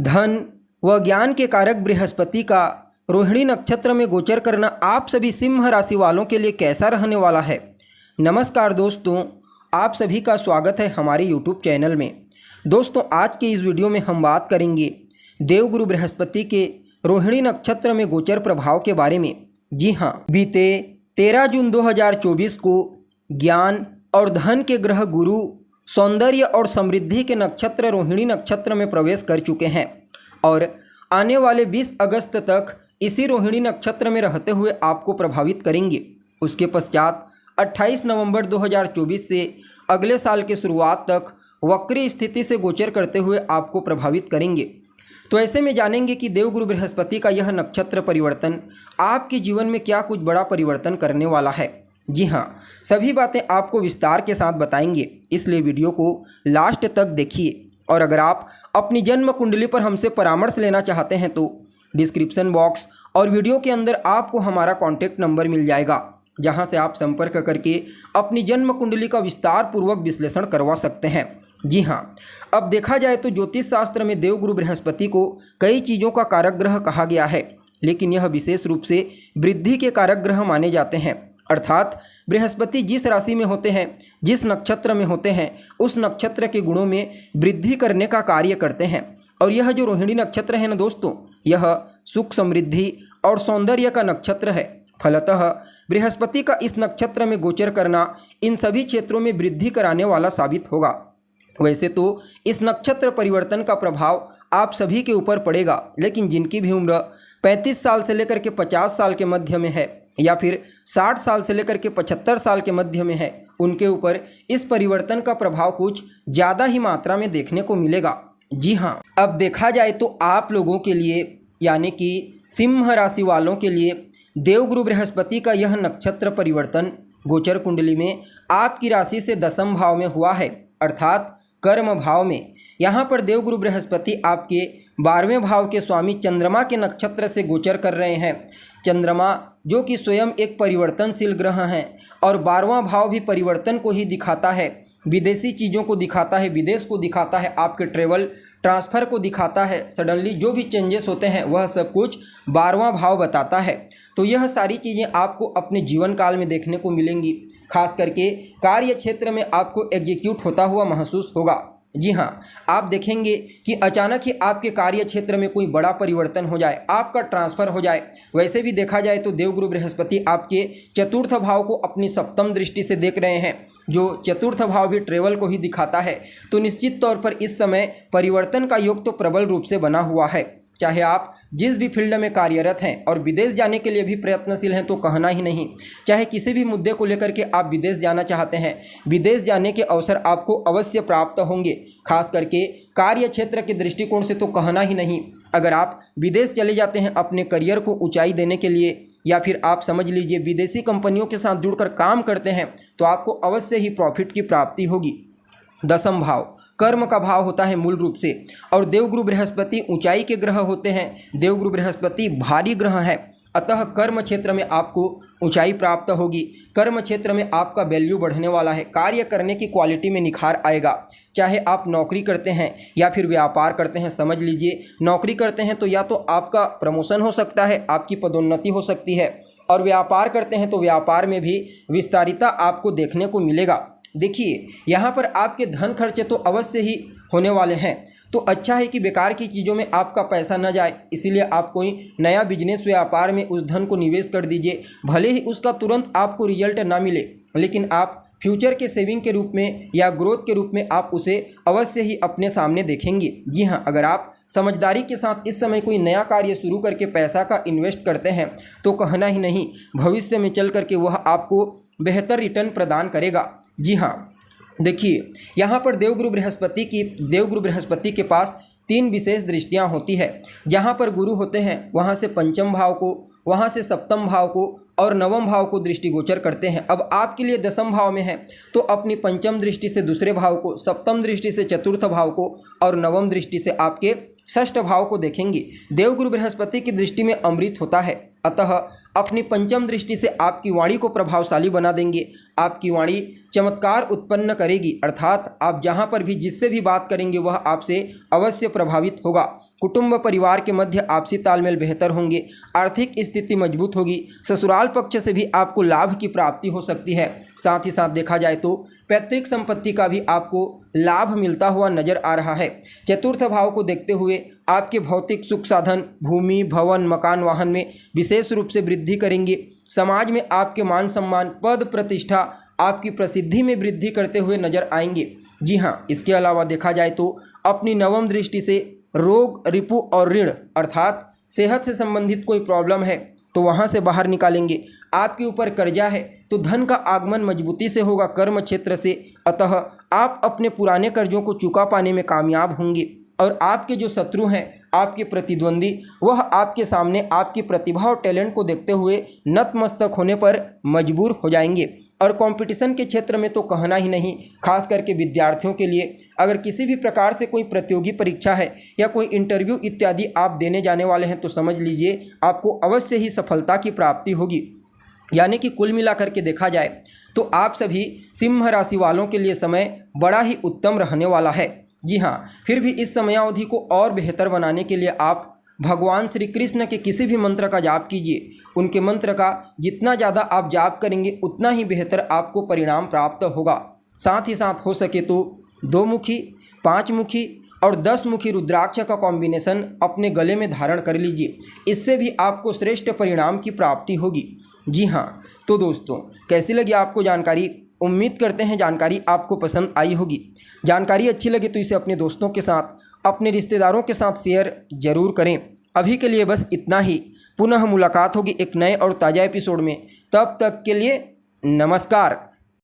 धन व ज्ञान के कारक बृहस्पति का रोहिणी नक्षत्र में गोचर करना आप सभी सिंह राशि वालों के लिए कैसा रहने वाला है। नमस्कार दोस्तों, आप सभी का स्वागत है हमारे YouTube चैनल में। दोस्तों, आज के इस वीडियो में हम बात करेंगे देवगुरु बृहस्पति के रोहिणी नक्षत्र में गोचर प्रभाव के बारे में। जी हाँ, बीते 13 जून 2024 को ज्ञान और धन के ग्रह गुरु सौंदर्य और समृद्धि के नक्षत्र रोहिणी नक्षत्र में प्रवेश कर चुके हैं और आने वाले 20 अगस्त तक इसी रोहिणी नक्षत्र में रहते हुए आपको प्रभावित करेंगे। उसके पश्चात 28 नवंबर 2024 से अगले साल के शुरुआत तक वक्री स्थिति से गोचर करते हुए आपको प्रभावित करेंगे। तो ऐसे में जानेंगे कि देवगुरु बृहस्पति का यह नक्षत्र परिवर्तन आपके जीवन में क्या कुछ बड़ा परिवर्तन करने वाला है। जी हाँ, सभी बातें आपको विस्तार के साथ बताएंगे, इसलिए वीडियो को लास्ट तक देखिए। और अगर आप अपनी जन्म कुंडली पर हमसे परामर्श लेना चाहते हैं तो डिस्क्रिप्शन बॉक्स और वीडियो के अंदर आपको हमारा कॉन्टैक्ट नंबर मिल जाएगा, जहां से आप संपर्क करके अपनी जन्म कुंडली का विस्तार पूर्वक विश्लेषण करवा सकते हैं। जी हाँ, अब देखा जाए तो ज्योतिष शास्त्र में देवगुरु बृहस्पति को कई चीज़ों का कारक ग्रह कहा गया है, लेकिन यह विशेष रूप से वृद्धि के कारक ग्रह माने जाते हैं। अर्थात बृहस्पति जिस राशि में होते हैं, जिस नक्षत्र में होते हैं, उस नक्षत्र के गुणों में वृद्धि करने का कार्य करते हैं। और यह जो रोहिणी नक्षत्र है ना दोस्तों, यह सुख, समृद्धि और सौंदर्य का नक्षत्र है। फलतः बृहस्पति का इस नक्षत्र में गोचर करना इन सभी क्षेत्रों में वृद्धि कराने वाला साबित होगा। वैसे तो इस नक्षत्र परिवर्तन का प्रभाव आप सभी के ऊपर पड़ेगा, लेकिन जिनकी भी उम्र 35 साल से लेकर के 50 साल के मध्य में है या फिर 60 साल से लेकर के 75 साल के मध्य में है, उनके ऊपर इस परिवर्तन का प्रभाव कुछ ज़्यादा ही मात्रा में देखने को मिलेगा। जी हाँ, अब देखा जाए तो आप लोगों के लिए यानी कि सिंह राशि वालों के लिए देवगुरु बृहस्पति का यह नक्षत्र परिवर्तन गोचर कुंडली में आपकी राशि से 10वें भाव में हुआ है, अर्थात कर्म भाव में। यहाँ पर देवगुरु बृहस्पति आपके 12वें भाव के स्वामी चंद्रमा के नक्षत्र से गोचर कर रहे हैं। चंद्रमा जो कि स्वयं एक परिवर्तनशील ग्रह हैं और 12वां भाव भी परिवर्तन को ही दिखाता है, विदेशी चीज़ों को दिखाता है, विदेश को दिखाता है, आपके ट्रेवल ट्रांसफ़र को दिखाता है। सडनली जो भी चेंजेस होते हैं वह सब कुछ 12वां भाव बताता है। तो यह सारी चीज़ें आपको अपने जीवन काल में देखने को मिलेंगी, खास करके कार्य क्षेत्र में आपको एग्जीक्यूट होता हुआ महसूस होगा। जी हाँ, आप देखेंगे कि अचानक ही आपके कार्य क्षेत्र में कोई बड़ा परिवर्तन हो जाए, आपका ट्रांसफ़र हो जाए। वैसे भी देखा जाए तो देवगुरु बृहस्पति आपके चतुर्थ भाव को अपनी सप्तम दृष्टि से देख रहे हैं, जो चतुर्थ भाव भी ट्रेवल को ही दिखाता है। तो निश्चित तौर पर इस समय परिवर्तन का योग तो प्रबल रूप से बना हुआ है। चाहे आप जिस भी फील्ड में कार्यरत हैं और विदेश जाने के लिए भी प्रयत्नशील हैं तो कहना ही नहीं। चाहे किसी भी मुद्दे को लेकर के आप विदेश जाना चाहते हैं, विदेश जाने के अवसर आपको अवश्य प्राप्त होंगे, खास करके कार्य क्षेत्र के दृष्टिकोण से तो कहना ही नहीं। अगर आप विदेश चले जाते हैं अपने करियर को ऊंचाई देने के लिए, या फिर आप समझ लीजिए विदेशी कंपनियों के साथ जुड़कर काम करते हैं, तो आपको अवश्य ही प्रॉफिट की प्राप्ति होगी। 10वां भाव कर्म का भाव होता है मूल रूप से, और देवगुरु बृहस्पति ऊंचाई के ग्रह होते हैं। देवगुरु बृहस्पति भारी ग्रह है, अतः कर्म क्षेत्र में आपको ऊंचाई प्राप्त होगी। कर्म क्षेत्र में आपका वैल्यू बढ़ने वाला है, कार्य करने की क्वालिटी में निखार आएगा। चाहे आप नौकरी करते हैं या फिर व्यापार करते हैं, समझ लीजिए नौकरी करते हैं तो या तो आपका प्रमोशन हो सकता है, आपकी पदोन्नति हो सकती है, और व्यापार करते हैं तो व्यापार में भी विस्तारिता आपको देखने को मिलेगा। देखिए, यहाँ पर आपके धन खर्चे तो अवश्य ही होने वाले हैं, तो अच्छा है कि बेकार की चीज़ों में आपका पैसा न जाए, इसीलिए आप कोई नया बिजनेस व्यापार में उस धन को निवेश कर दीजिए। भले ही उसका तुरंत आपको रिजल्ट ना मिले, लेकिन आप फ्यूचर के सेविंग के रूप में या ग्रोथ के रूप में आप उसे अवश्य ही अपने सामने देखेंगे। जी हाँ, अगर आप समझदारी के साथ इस समय कोई नया कार्य शुरू करके पैसा का इन्वेस्ट करते हैं तो कहना ही नहीं, भविष्य में चल करके वह आपको बेहतर रिटर्न प्रदान करेगा। जी हाँ, देखिए यहाँ पर देवगुरु बृहस्पति के पास 3 विशेष दृष्टियाँ होती है। जहाँ पर गुरु होते हैं वहाँ से 5वें भाव को, वहाँ से 7वें भाव को और 9वें भाव को दृष्टिगोचर करते हैं। अब आपके लिए 10वें भाव में है तो अपनी 5वीं दृष्टि से दूसरे भाव को, 7वीं दृष्टि से चतुर्थ भाव को और 9वीं दृष्टि से आपके 6ठ भाव को देखेंगे। देवगुरु बृहस्पति की दृष्टि में अमृत होता है, अतः अपनी 5वीं दृष्टि से आपकी वाणी को प्रभावशाली बना देंगे। आपकी वाणी चमत्कार उत्पन्न करेगी, अर्थात आप जहाँ पर भी जिससे भी बात करेंगे वह आपसे अवश्य प्रभावित होगा। कुटुंब परिवार के मध्य आपसी तालमेल बेहतर होंगे, आर्थिक स्थिति मजबूत होगी, ससुराल पक्ष से भी आपको लाभ की प्राप्ति हो सकती है। साथ ही साथ देखा जाए तो पैतृक संपत्ति का भी आपको लाभ मिलता हुआ नजर आ रहा है। चतुर्थ भाव को देखते हुए आपके भौतिक सुख साधन, भूमि, भवन, मकान, वाहन में विशेष रूप से वृद्धि करेंगे। समाज में आपके मान सम्मान, पद प्रतिष्ठा, आपकी प्रसिद्धि में वृद्धि करते हुए नजर आएंगे। जी हाँ, इसके अलावा देखा जाए तो अपनी नवम दृष्टि से रोग, रिपु और ऋण अर्थात सेहत से संबंधित कोई प्रॉब्लम है तो वहाँ से बाहर निकालेंगे। आपके ऊपर कर्जा है तो धन का आगमन मजबूती से होगा कर्म क्षेत्र से, अतः आप अपने पुराने कर्जों को चुका पाने में कामयाब होंगे। और आपके जो शत्रु हैं, आपके प्रतिद्वंदी, वह आपके सामने आपकी प्रतिभा और टैलेंट को देखते हुए नतमस्तक होने पर मजबूर हो जाएंगे। और कंपटीशन के क्षेत्र में तो कहना ही नहीं, खास करके विद्यार्थियों के लिए अगर किसी भी प्रकार से कोई प्रतियोगी परीक्षा है या कोई इंटरव्यू इत्यादि आप देने जाने वाले हैं तो समझ लीजिए आपको अवश्य ही सफलता की प्राप्ति होगी। यानी कि कुल मिलाकर के देखा जाए तो आप सभी सिंह राशि वालों के लिए समय बड़ा ही उत्तम रहने वाला है। जी हाँ, फिर भी इस समयावधि को और बेहतर बनाने के लिए आप भगवान श्री कृष्ण के किसी भी मंत्र का जाप कीजिए। उनके मंत्र का जितना ज़्यादा आप जाप करेंगे उतना ही बेहतर आपको परिणाम प्राप्त होगा। साथ ही साथ हो सके तो 2 मुखी, 5 मुखी और 10 मुखी रुद्राक्ष का कॉम्बिनेशन अपने गले में धारण कर लीजिए, इससे भी आपको श्रेष्ठ परिणाम की प्राप्ति होगी। जी हाँ, तो दोस्तों कैसी लगी आपको जानकारी? उम्मीद करते हैं जानकारी आपको पसंद आई होगी। जानकारी अच्छी लगे तो इसे अपने दोस्तों के साथ, अपने रिश्तेदारों के साथ शेयर जरूर करें। अभी के लिए बस इतना ही। पुनः मुलाकात होगी एक नए और ताज़ा एपिसोड में। तब तक के लिए नमस्कार।